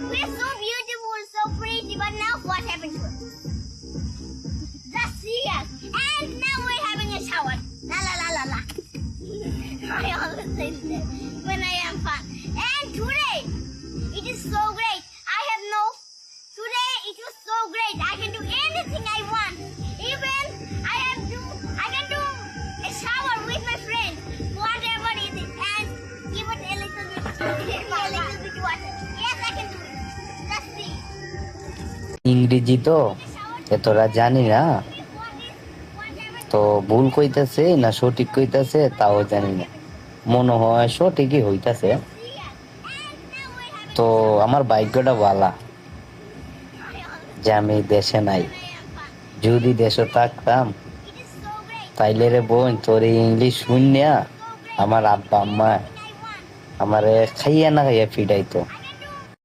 We're so beautiful, so pretty, but now what happened to us? Just see us. And now we're having a shower. La la la la la. I always say that when I am fun. And today, it is so great. Today it was so great. I can do anything I want. Even I can do a shower with my friend. Whatever it is. And give it a little bit water. Yes, I can do it. Just see. ইংরেজি তো এতটা জানি না, তো ভুল কইতাছে না সঠিক কইতাছে তাও জানি না। মনে হয় সঠিকই হইতাছে। তো আমার ভাগ্যটা ভালো যে আমি দেশে নাই। যদি দেশে থাকতাম তাইলে রে বোন তোর ইংলিশ শুনিয়া আমার আব্বা আম্মা আমারে খাইয়া না খাইয়া ফিডাইতো।